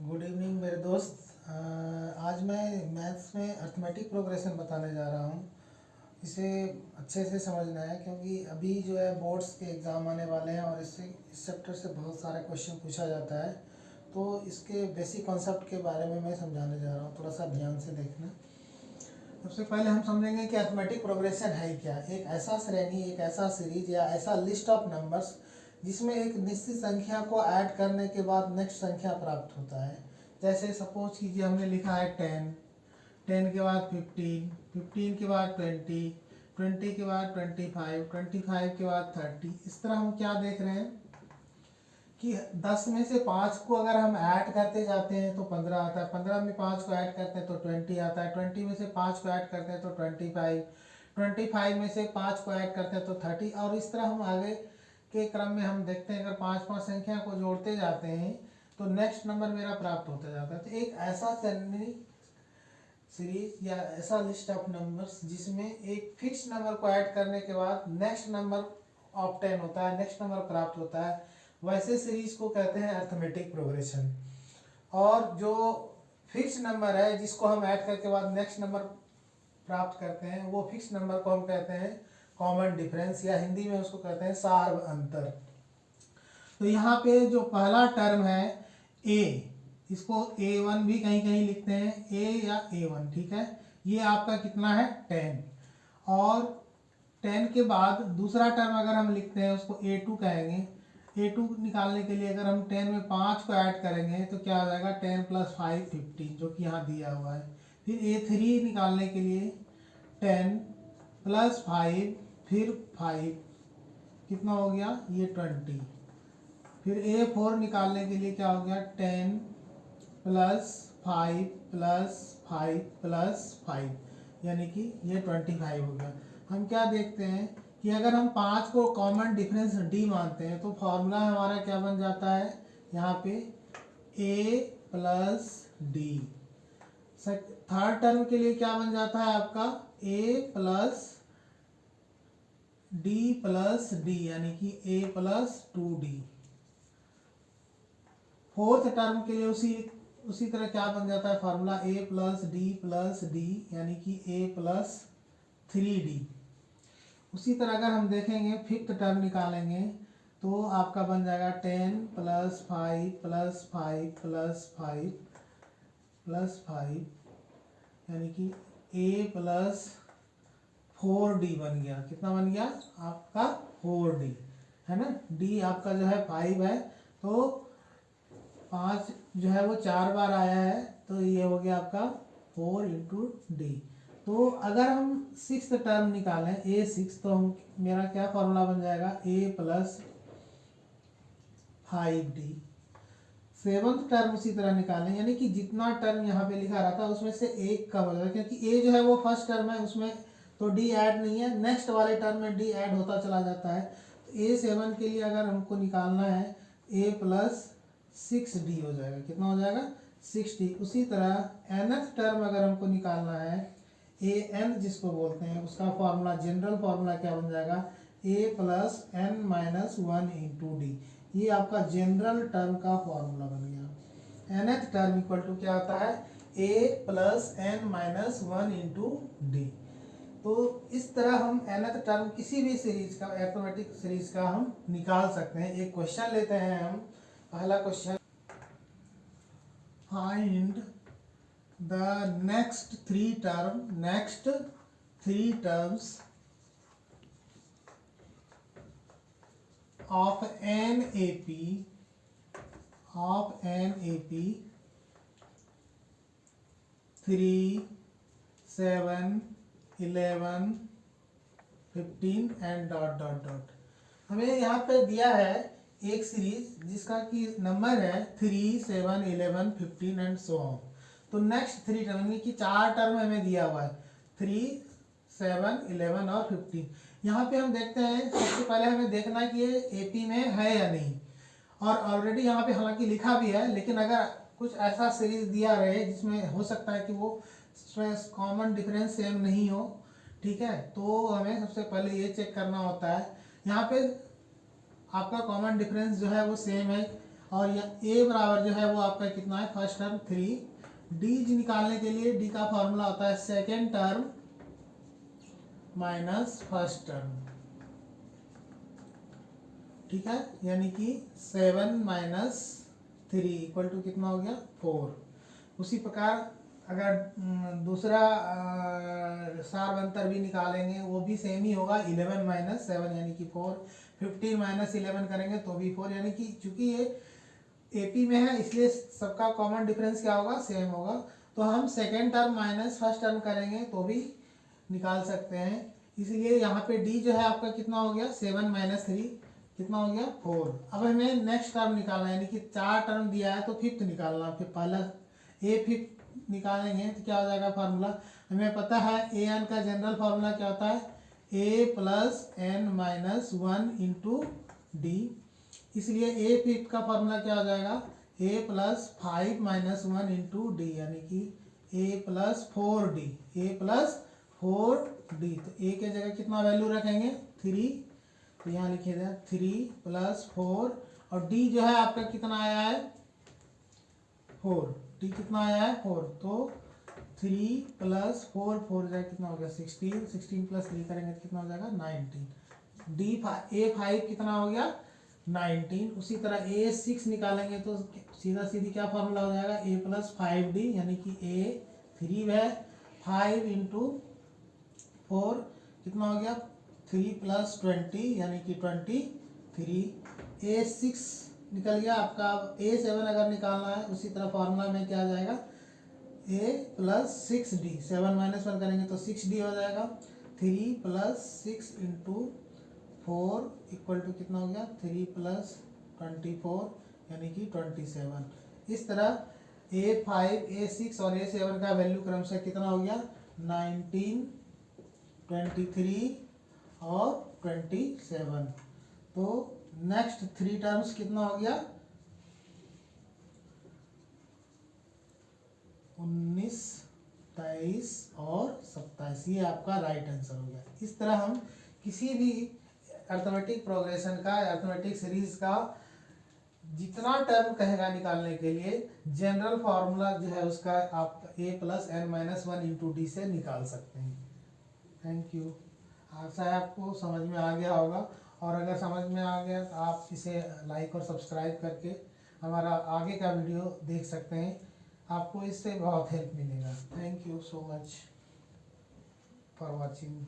Good evening मेरे दोस्त। आज मैं मैथ्स में अर्थमेटिक प्रोग्रेशन बताने जा रहा हूँ। इसे अच्छे से समझना है क्योंकि अभी जो है बोर्ड्स के एग्ज़ाम आने वाले हैं और इस चैप्टर से बहुत सारे क्वेश्चन पूछा जाता है। तो इसके बेसिक कॉन्सेप्ट के बारे में मैं समझाने जा रहा हूँ, थोड़ा सा ध्यान से देखना। सबसे पहले हम समझेंगे कि अर्थमेटिक प्रोग्रेशन है क्या। एक ऐसा श्रेणी, एक ऐसा सीरीज या ऐसा लिस्ट ऑफ नंबर्स जिसमें एक निश्चित संख्या को ऐड करने के बाद नेक्स्ट संख्या प्राप्त होता है। जैसे सपोज कीजिए हमने लिखा है 10, 10 के बाद 15, 15 के बाद 20, 20 के बाद 25, 25 के बाद 30। इस तरह हम क्या देख रहे हैं कि 10 में से 5 को अगर हम ऐड करते जाते हैं तो 15 आता है, 15 में 5 को ऐड करते हैं तो 20 आता है, 20 में से 5 को ऐड करते हैं तो 25, 25 में से 5 को ऐड करते हैं तो 30। और इस तरह हम आगे के क्रम में हम देखते हैं, अगर 5 संख्या को जोड़ते जाते हैं तो नेक्स्ट नंबर मेरा प्राप्त होता जाता है। तो एक ऐसा सीरीज या ऐसा लिस्ट ऑफ नंबर्स जिसमें एक फिक्स नंबर को ऐड करने के बाद नेक्स्ट नंबर ऑब्टेन होता है, नेक्स्ट नंबर प्राप्त होता है, वैसे सीरीज को कहते हैं अर्थमेटिक प्रोग्रेशन। और जो फिक्स नंबर है जिसको हम ऐड करके बाद नेक्स्ट नंबर प्राप्त करते हैं, वो फिक्स नंबर को हम कहते हैं कॉमन डिफरेंस, या हिंदी में उसको कहते हैं सार्व अंतर। तो यहाँ पे जो पहला टर्म है ए, इसको A1 भी कहीं कहीं लिखते हैं, A या A1, ठीक है। ये आपका कितना है 10। और 10 के बाद दूसरा टर्म अगर हम लिखते हैं उसको A2 कहेंगे। A2 निकालने के लिए अगर हम 10 में 5 को ऐड करेंगे तो क्या हो जाएगा 10 + 5 15, जो कि यहाँ दिया हुआ है। फिर A3 निकालने के लिए 10 + 5 फिर 5, कितना हो गया ये 20। फिर A4 निकालने के लिए क्या हो गया 10 + 5 + 5 + 5, यानी कि ये 25 हो गया। हम क्या देखते हैं कि अगर हम 5 को कॉमन डिफरेंस D मानते हैं तो फॉर्मूला हमारा क्या बन जाता है यहाँ पे A + D। थर्ड टर्म के लिए क्या बन जाता है आपका A + D + D, यानी कि A + 2D। फोर्थ टर्म के लिए उसी तरह क्या बन जाता है फार्मूला A + D + D, यानी कि A + 3D। उसी तरह अगर हम देखेंगे फिफ्थ टर्म निकालेंगे तो आपका बन जाएगा 10 + 5 + 5 + 5 + 5, यानी कि A + 4D बन गया। कितना बन गया आपका 4D, है ना। D आपका जो है 5 है, तो 5 जो है वो 4 बार आया है, तो ये हो गया आपका 4 × D। तो अगर हम सिक्स टर्म निकालें A6 तो हम मेरा क्या फॉर्मूला बन जाएगा A + 5D। सेवंथ टर्म उसी तरह निकालें, यानी कि जितना टर्म यहाँ पे लिखा रहता है उसमें से एक का बदला, क्योंकि A जो है वो फर्स्ट टर्म है, उसमें तो D ऐड नहीं है, नेक्स्ट वाले टर्म में D ऐड होता चला जाता है। तो A7 के लिए अगर हमको निकालना है A + 6D हो जाएगा। कितना हो जाएगा 6D। उसी तरह nth टर्म अगर हमको निकालना है AN जिसको बोलते हैं, उसका फॉर्मूला जनरल फॉर्मूला क्या बन जाएगा A + n - 1 × D। ये आपका जनरल टर्म का फॉर्मूला बन गया। nth टर्म इक्वल टू क्या होता है A + n - 1 × D। तो इस तरह हम nth टर्म किसी भी सीरीज का, अर्थमेटिक सीरीज का हम निकाल सकते हैं। एक क्वेश्चन लेते हैं हम। पहला question, find the next three terms of an AP 3, 7, 11, 15 and ... हमें यहाँ पे दिया है एक सीरीज जिसका कि नंबर है 3, 7, 11, 15 एंड सो ऑन। तो नेक्स्ट थ्री टर्म, यानी कि 4 टर्म हमें दिया हुआ है 3, 7, 11 और 15। यहाँ पे हम देखते हैं, सबसे पहले हमें देखना है कि ये AP में है या नहीं। और ऑलरेडी यहाँ पे हालांकि लिखा भी है, लेकिन अगर कुछ ऐसा सीरीज दिया रहे जिसमें हो सकता है कि वो कॉमन डिफरेंस सेम नहीं हो, ठीक है, तो हमें सबसे पहले ये चेक करना होता है। यहाँ पे आपका कॉमन डिफरेंस जो है वो सेम है, और यह ए बराबर जो है वो आपका कितना है, फर्स्ट टर्म 3। डी निकालने के लिए डी का फॉर्मूला होता है second term minus first term, ठीक है, यानी कि 7 माइनस 3 इक्वल टू कितना हो गया, 4। उसी प्रकार अगर दूसरा सारवंतर भी निकालेंगे वो भी सेम ही होगा, 11 माइनस 7 यानी कि 4। 15 माइनस 11 करेंगे तो भी 4, यानी कि चूंकि ये एपी में है इसलिए सबका कॉमन डिफरेंस क्या होगा, सेम होगा। तो हम second term minus first term करेंगे तो भी निकाल सकते हैं। इसलिए यहाँ पे डी जो है आपका कितना हो गया, 7 माइनस 3 कितना हो गया, 4। अब हमें नेक्स्ट टर्म निकालना है, यानी कि 4 टर्म दिया है तो फिफ्थ निकालना। फिर पहला ए फिफ्थ निकालेंगे तो क्या हो जाएगा फार्मूला, हमें पता है ए एन का जनरल फार्मूला क्या होता है, a plus n minus 1 into d. इसलिए ए फिफ्थ का फार्मूला क्या हो जाएगा, a plus 5 minus 1 into d, यानी कि ए प्लस 4d, ए प्लस 4d। तो ए के जगह कितना वैल्यू रखेंगे, 3। तो यहाँ लिखिएगा 3 प्लस 4, और डी जो है आपका कितना आया है, 4। डी कितना आया है, 4। तो 3 प्लस 4, 4 जाए कितना हो गया, 16। 16 प्लस 3 करेंगे तो कितना हो जाएगा, 19। डी ए 5 कितना हो गया, 19। उसी तरह ए 6 निकालेंगे तो सीधा सीधी क्या फॉर्मूला हो जाएगा, ए प्लस 5d, यानी कि ए 3 है, 5 इंटू 4 कितना हो गया, 3 प्लस 20 यानी कि 23। ए 6 निकल गया आपका। ए 7 अगर निकालना है उसी तरह फॉर्मूला में क्या आ जाएगा, ए प्लस 6d, 7 माइनस 1 करेंगे तो 6d हो जाएगा। 3 प्लस 6 इंटू 4 इक्वल टू कितना हो गया, 3 प्लस 24 यानी कि 27। इस तरह A5, A6 और A7 का वैल्यू क्रमशः कितना हो गया, 19, 23 और 27। तो नेक्स्ट 3 टर्म्स कितना हो गया, 19, 23 और 27। ये आपका राइट आंसर हो गया। इस तरह हम किसी भी अर्थमेटिक प्रोग्रेशन का, अर्थमेटिक सीरीज का जितना टर्म कहेगा निकालने के लिए जनरल फार्मूला जो है उसका आप a plus n minus 1 into d से निकाल सकते हैं। Thank you. आशा है आपको समझ में आ गया होगा, और अगर समझ में आ गया तो आप इसे लाइक और सब्सक्राइब करके हमारा आगे का वीडियो देख सकते हैं, आपको इससे बहुत हेल्प मिलेगा। Thank you so much for watching.